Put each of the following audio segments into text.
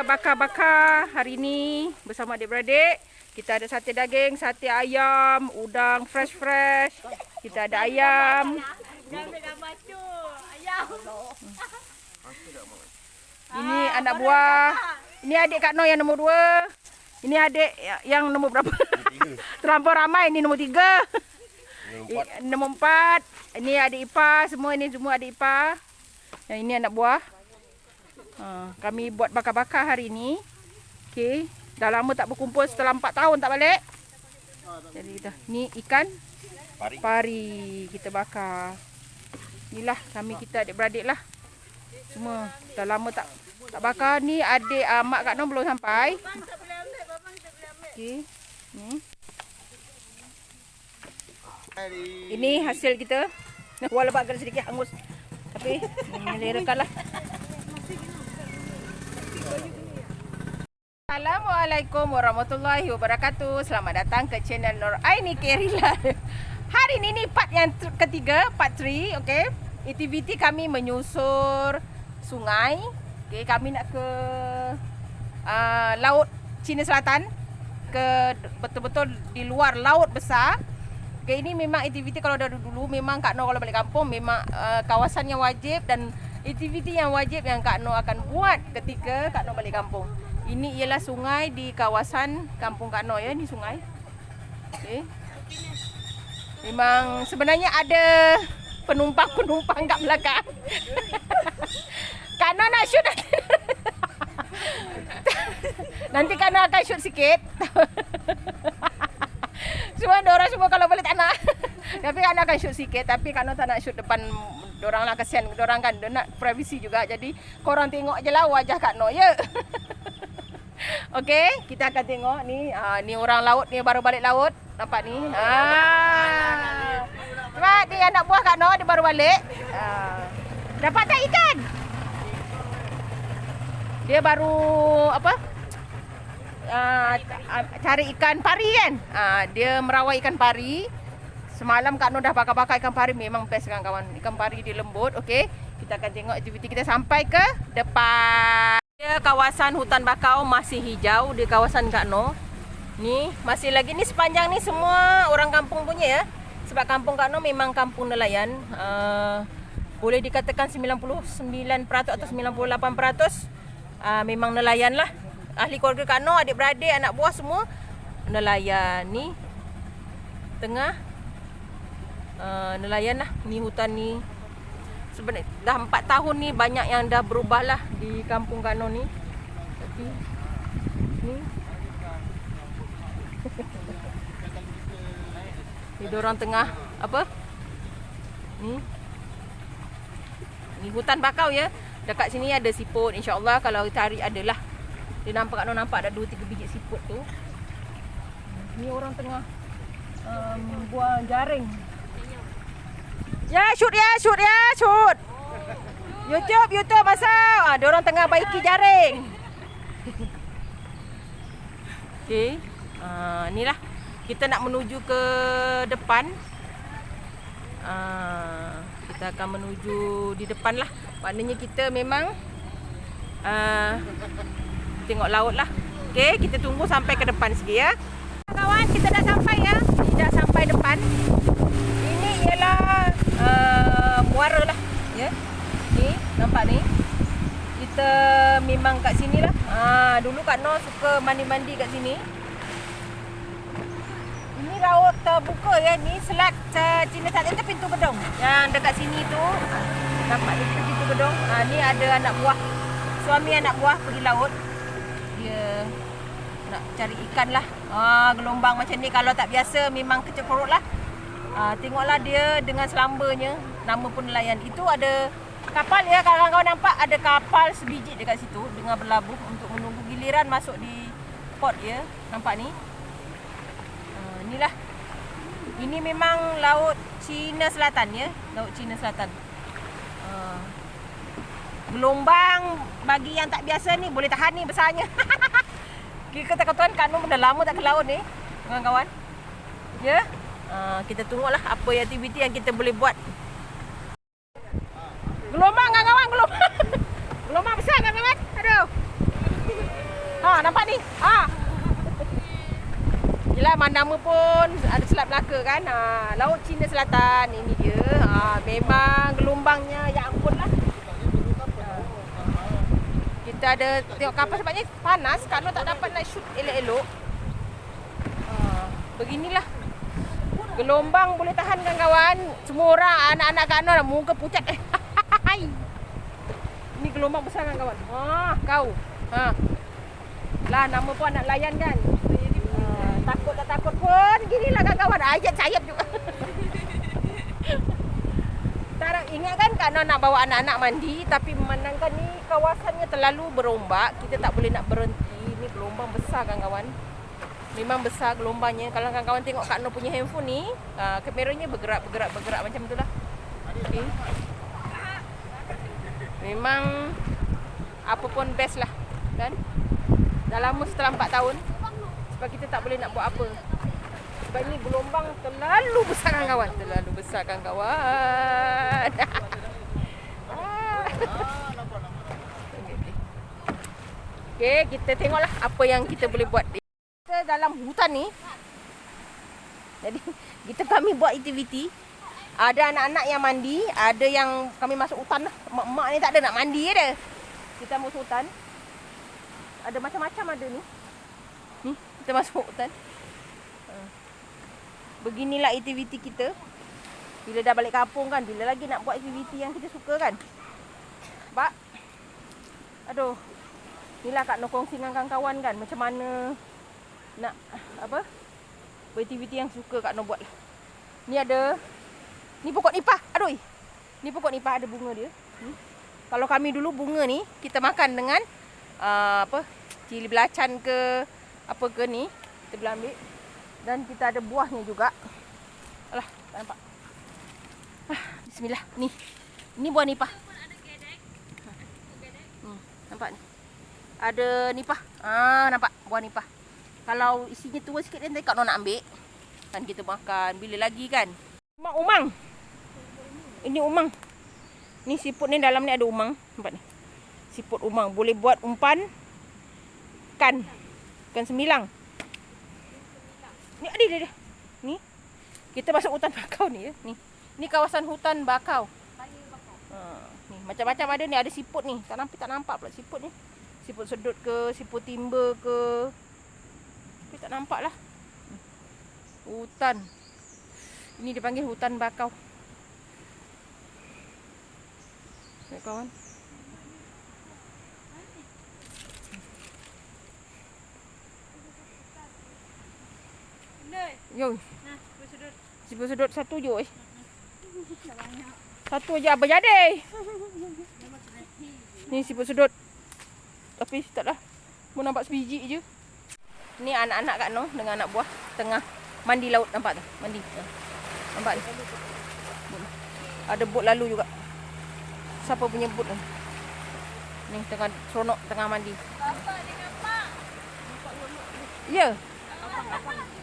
bakar-bakar hari ni bersama adik-beradik. Kita ada sate daging, sate ayam, udang fresh-fresh. Kita ada ayam. Ini anak buah. Ini adik Kak Noh yang nombor 2. Ini adik yang nombor berapa? Terlampau ramai. Ini nombor 3. Nombor 4. Ini adik ipar. Ini semua adik ipar. Yang ini anak buah. Kami buat bakar-bakar hari ni. Okey. Dah lama tak berkumpul, setelah 4 tahun tak balik. Jadi kita ni ikan pari kita bakar. Inilah kami, kita adik-beradik lah. Semua dah lama tak bakar. Ni adik mak Kak Noh belum sampai. Okey. Ni. Ini hasil kita. Walaupun agak sedikit hangus. Tapi melerakanlah. Assalamualaikum warahmatullahi wabarakatuh. Selamat datang ke channel Nur Aini Kerila. Hari ini part yang ketiga, part 3, okey. Aktiviti kami menyusur sungai. Okey, kami nak ke laut Cina Selatan, ke betul-betul di luar laut besar. Okey, ini memang aktiviti kalau dari dulu memang Kak Noh kalau balik kampung memang kawasan yang wajib dan aktiviti yang wajib yang Kak Noh akan buat ketika Kak Noh balik kampung. Ini ialah sungai di kawasan kampung Kak Noh ya, ni sungai. Okey. Memang sebenarnya ada penumpang-penumpang kat belakang. Kak Noh nak shoot nanti Kak Noh akan shoot sikit. Semua orang semua kalau boleh tak nak. Tapi Kak Noh akan shoot sikit, tapi Kak Noh tak nak shoot depan dorang lah, kasihan dorang kan, dia nak privacy juga. Jadi korang tengok je lah wajah Kak Noh ya. Okey, kita akan tengok ni. Ni orang laut ni, baru balik laut. Nampak ni. Nampak ni anak buah Kak Noh, dia baru balik. Dapat tak ikan? Dia baru apa? Cari ikan pari kan? Dia merawat ikan pari. Semalam Kak Noh dah bakar-bakar ikan pari. Memang best kawan-kawan. Ikan pari dia lembut. Okey, kita akan tengok aktiviti kita sampai ke depan. Dia kawasan hutan bakau masih hijau di kawasan Kak Noh. Ni masih lagi ni, sepanjang ni semua orang kampung punya ya. Sebab kampung Kak Noh memang kampung nelayan. Boleh dikatakan 99% atau 98% memang nelayan lah. Ahli keluarga Kak Noh, adik-beradik, anak buah semua nelayan. Ni tengah nelayan lah. Ni hutan ni. Sebenarnya dah 4 tahun ni banyak yang dah berubah lah di kampung Kak Noh ni. Tapi ni ni dorang tengah apa? Ni hutan bakau ya. Dekat sini ada siput, insya-Allah kalau cari adalah. Dia nampak Kak Noh nampak ada 2-3 biji siput tu. Ni orang tengah buang jaring. Ya, shoot. YouTube masuk. Dia orang tengah baiki jaring. Okey. Inilah kita nak menuju ke depan. Kita akan menuju di depan lah. Maknanya kita memang tengok laut lah. Okey, kita tunggu sampai ke depan sikit ya. Kawan, kita dah sampai ya. Dah sampai depan. Ini ialah muara lah ya. Ni nampak ni. Kita memang kat sini lah. Dulu Kak Noh suka mandi-mandi kat sini. Ini laut terbuka ya. Ni selat Cina Selatan, itu pintu gedung. Yang dekat sini tu nampak ni pintu gedung. Ni ada anak buah. Suami anak buah pergi laut. Dia nak cari ikan lah. Gelombang macam ni kalau tak biasa memang kecil perut lah. Tengoklah dia dengan selambanya. Nama pun nelayan. Itu ada kapal ya, kawan-kawan nampak ada kapal sebiji dekat situ dengan berlabuh untuk menunggu giliran masuk di port ya. Nampak ni. Inilah. Ini memang laut Cina Selatan ya, laut Cina Selatan. Gelombang bagi yang tak biasa ni boleh tahan ni besarnya. Kita kata Kak Noh dah lama tak ke laut ni, kawan-kawan. Ya. Kita tengoklah apa aktiviti yang kita boleh buat. Gelombang kawan-kawan, gelombang. Gelombang besar kawan-kawan. Aduh. nampak ni. Yelah, Mandama pun ada Selat Melaka kan. Laut Cina Selatan ini dia. Memang gelombangnya ya ampun lah. Kita ada tengok kapal sebabnya panas. Kak Noh tak dapat nak shoot elok-elok. Beginilah. Gelombang boleh tahan kawan-kawan. Semua orang, anak-anak Kak Noh muka pucat. Ini gelombang besar kawan-kawan. Kau. Lah, nama pun anak layan kan. Takut tak takut pun ginilah kawan-kawan. Ayat sayap juga. Ingat kan Kak Noh nak bawa anak-anak mandi, tapi memandangkan ni kawasannya terlalu berombak, kita tak boleh nak berhenti. Ni gelombang besar kawan-kawan. Memang besar gelombangnya. Kalau kawan-kawan tengok Kak Noh punya handphone ni, kameranya bergerak macam tu lah. Okay. Memang apa pun best lah kan. Dah lama setelah 4 tahun. Sebab kita tak boleh nak buat apa. Sebab ni gelombang terlalu besar kawan-kawan. Terlalu besar kawan-kawan. Okay, kita tengoklah apa yang kita boleh buat. Kita dalam hutan ni. Jadi kami buat aktiviti. Ada anak-anak yang mandi. Ada yang kami masuk hutan lah. Mak-mak ni tak ada nak mandi je. Kita masuk hutan. Ada macam-macam ada ni. Ni, kita masuk hutan. Beginilah aktiviti kita. Bila dah balik kampung kan, bila lagi nak buat aktiviti yang kita suka kan. Sebab, aduh, inilah Kak Noh kongsi dengan kawan-kawan kan. Macam mana nak, aktiviti yang suka Kak Noh buat. Ni ada, ni pokok nipah. Aduh, ni pokok nipah ada bunga dia. Kalau kami dulu bunga ni, kita makan dengan, cili belacan ke, apa ke ni, kita boleh ambil. Dan kita ada buahnya juga. Alah, tak nampak. Bismillah. Ni buah nipah. Nampak ni. Ada nipah. Nampak buah nipah. Kalau isinya tua sikit nanti Kak Noh nak ambil. Kan kita makan. Bila lagi kan. Umang. Ini umang. Ni siput ni dalam ni ada umang. Nampak ni. Siput umang. Boleh buat umpan. Kan semilang. Ni ada. Ni. Kita masuk hutan bakau ni ya. Ni kawasan hutan bakau. Ni macam-macam ada ni, ada siput ni. Tak nampak pula siput ni. Siput sedut ke, siput timba ke. Tapi tak nampak lah. Hutan. Ini dipanggil hutan bakau. Ya kawan. Yo. Nah, siput sedut satu je. Satu je apa jadi? Ni siput sedut. Tapi taklah. Mau nampak sebiji je. Ni anak-anak Kak Noh dengan anak buah tengah mandi laut, nampak tu? Mandi. Nampak ni. Ada bot lalu juga. Siapa punya bot ni? Ni tengah seronok tengah mandi. Bapak dia nampak. Ya.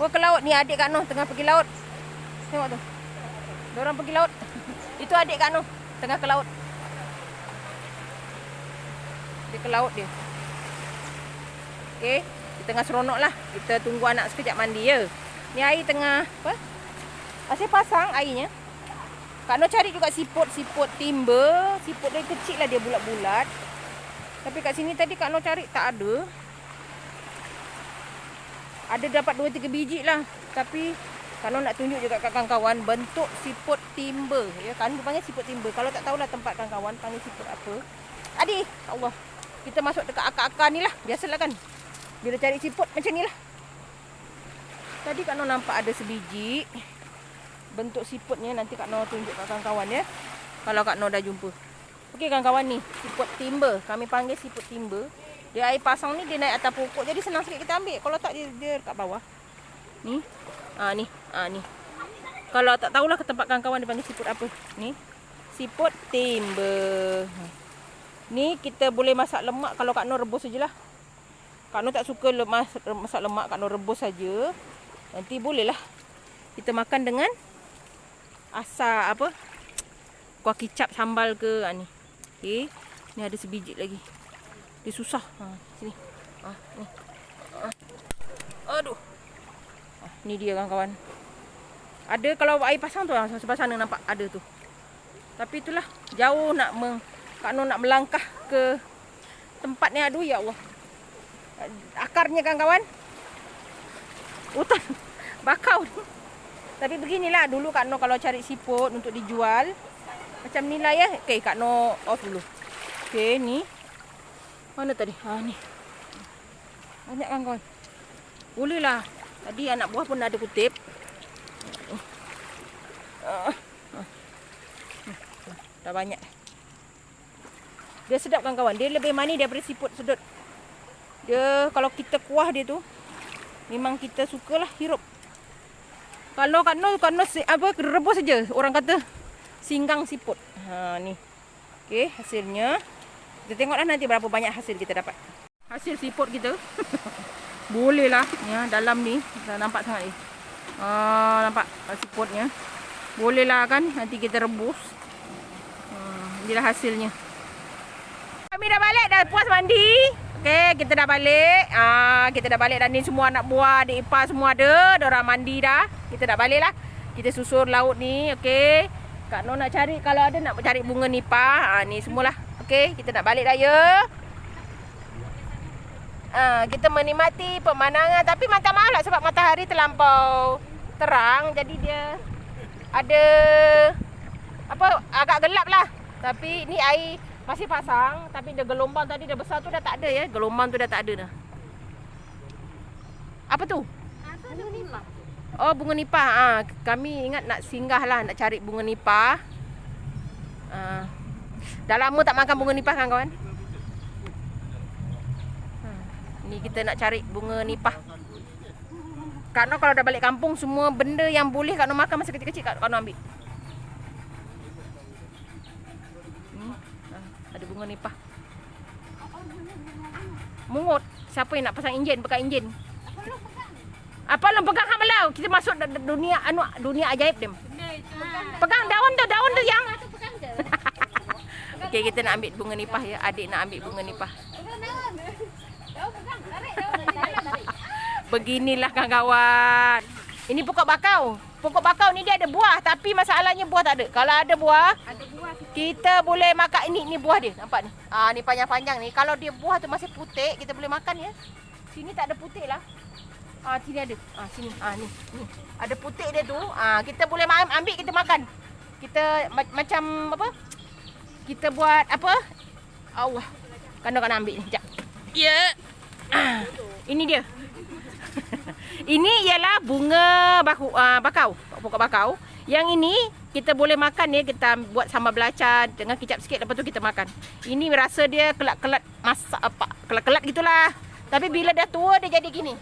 Oh, ke laut ni adik Kak Noh tengah pergi laut. Tengok tu. Diorang pergi laut. Itu adik Kak Noh tengah ke laut. Dia ke laut dia. Okey, kita tengah seronok lah. Kita tunggu anak sekejap mandi ya. Ni air tengah apa? Asyik pasang airnya. Kak Noh cari juga siput timba. Siput dia kecil lah, dia bulat-bulat. Tapi kat sini tadi Kak Noh cari tak ada. Ada dapat 2-3 biji lah. Tapi kalau nak tunjuk juga kat kawan-kawan bentuk siput timba. Ya, kan panggil siput timba. Kalau tak tahulah tempat kawan-kawan panggil siput apa. Adik, Allah. Kita masuk dekat akar-akar ni lah. Biasalah kan. Bila cari siput macam ni lah. Tadi Kak Noh nampak ada sebiji. Bentuk siputnya nanti Kak Noh tunjuk kat kawan-kawan ya. Kalau Kak Noh dah jumpa. Okey kawan-kawan ni. Siput timba. Kami panggil siput timba. Dia air pasang ni dia naik atas pokok. Jadi senang sikit kita ambil. Kalau tak dia dekat bawah. Ni. Ni. Kalau tak tahulah ke tempat kawan-kawan dia panggil siput apa. Ni. Siput timba. Ni kita boleh masak lemak kalau Kak Noh rebus sajalah. Kak Noh tak suka masak lemak, Kak Noh rebus saja. Nanti bolehlah kita makan dengan asam apa? Kuah kicap sambal ke ni. Okey. Ni ada sebiji lagi. Dia susah. Sini. Ni. Ni dia kawan-kawan. Ada kalau air pasang tu sebelah sana nampak ada tu. Tapi itulah jauh Kak Noh nak melangkah ke tempat ni. Aduh ya Allah. Akarnya kawan-kawan. Hutan bakau. Tapi beginilah dulu Kak Noh kalau cari siput untuk dijual. Macam ni lah ya. Okey, Kak Noh off dulu. Okey, ni. Mana tadi? Ni. Banyak kawan-kawan. Boleh lah. Tadi anak buah pun ada kutip. Dah banyak. Dia sedap kawan-kawan. Dia lebih manis daripada siput sedut. Dia kalau kita kuah dia tu, memang kita sukalah hirup. Kalau Kak Noh rebus saja. Orang kata singgang siput. Ni. Okey, hasilnya. Kita tengoklah nanti berapa banyak hasil kita dapat. Hasil siput kita. Boleh lah. Ya, dalam ni. Dah nampak sangat ni. Nampak siputnya. Boleh lah kan. Nanti kita rebus. Inilah hasilnya. Kami dah balik. Dah puas mandi. Okey, kita dah balik. Kita dah balik dan ni semua anak buah, adik ipar semua ada. Diorang mandi dah. Kita dah balik lah. Kita susur laut ni. Okey. Kak Noh nak cari, kalau ada nak cari bunga nipah. Ni semualah. Okey, kita nak balik dah ya. Kita menikmati pemandangan. Tapi minta maaf lah sebab matahari terlampau terang. Jadi dia ada agak gelap lah. Tapi ni air masih pasang. Tapi dia gelombang tadi dah besar tu dah tak ada ya. Gelombang tu dah tak ada dah. Apa tu? Bunga nipah. Oh, bunga nipah. Kami ingat nak singgah lah, nak cari bunga nipah. Dah lama tak makan bunga nipah kan kawan? Ni kita nak cari bunga nipah. Kak Noh kalau dah balik kampung, semua benda yang boleh Kak Noh makan masa kecil-kecil Kak Noh ambil. Ada bunga nipah. Mungut. Siapa yang nak pasang enjin? Pegang enjin. Apa lu pegang hang malau? Kita masuk dunia ajaib dia. Pegang daun tu yang. Okey, kita nak ambil bunga nipah ya. Adik nak ambil bunga nipah. Beginilah kawan-kawan. Ini pokok bakau. Pokok bakau ni dia ada buah, tapi masalahnya buah tak ada. Kalau ada buah, kita boleh makan. Ini buah dia. Nampak ni? Ni panjang-panjang ni. Kalau dia buah tu masih putih, kita boleh makan ya. Sini tak ada putih lah. Sini ada. Sini. Ni. Ada putih dia tu. Kita boleh ambil, kita makan. Kita macam apa? Kita buat apa? Allah. Kak Noh nak ambil ni. Sekejap. Ya. Ini dia. Ini ialah bunga bakau. Pokok bakau. Yang ini kita boleh makan ya. Kita buat sambal belacan dengan kicap sikit. Lepas tu kita makan. Ini rasa dia kelat-kelat masak apa? Kelat-kelat gitulah. Tapi bila dah tua dia jadi gini.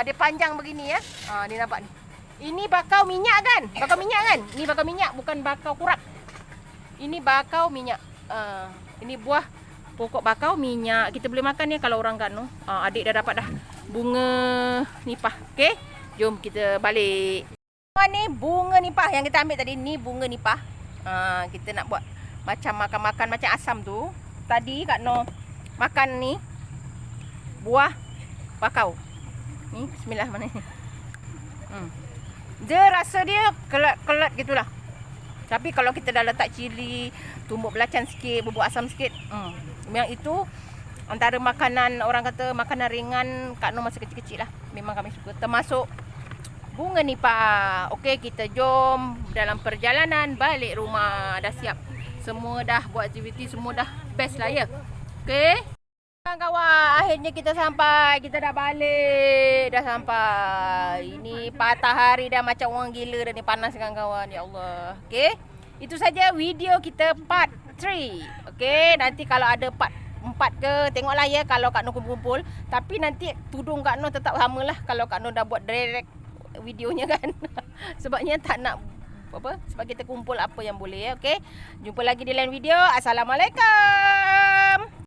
Dia panjang begini ya. Ni nampak ni. Ini bakau minyak kan? Bakau minyak kan? Ini bakau minyak, bukan bakau kurap. Ini bakau minyak. Ini buah pokok bakau minyak. Kita boleh makan ya kalau orang Kak Noh. Adik dah dapat dah bunga nipah. Okey, jom kita balik. Ni bunga nipah yang kita ambil tadi. Ni bunga nipah. Kita nak buat macam makan-makan macam asam tu. Tadi Kak Noh makan ni buah bakau. Ni bismillah mana ni. Dia rasa dia kelat-kelat gitulah. Tapi kalau kita dah letak cili, tumbuk belacan sikit, bubuk asam sikit, memang itu antara makanan, orang kata makanan ringan Kak Noh masa kecil-kecil lah. Memang kami suka. Termasuk bunga nipah. Okey, kita jom dalam perjalanan balik rumah. Dah siap. Semua dah buat aktiviti, semua dah best lah ya. Okey. Kawan-kawan, akhirnya kita sampai. Kita dah balik. Dah sampai. Ini patah hari dah macam orang gila dah ni. Panas kawan-kawan. Ya Allah. Okey. Itu saja video kita part 3. Okey. Nanti kalau ada part 4 ke, tengoklah ya kalau Kak Noh kumpul-kumpul. Tapi nanti tudung Kak Noh tetap sama lah. Kalau Kak Noh dah buat direct videonya kan. Sebabnya tak nak apa. Sebab kita kumpul apa yang boleh ya. Okey. Jumpa lagi di lain video. Assalamualaikum.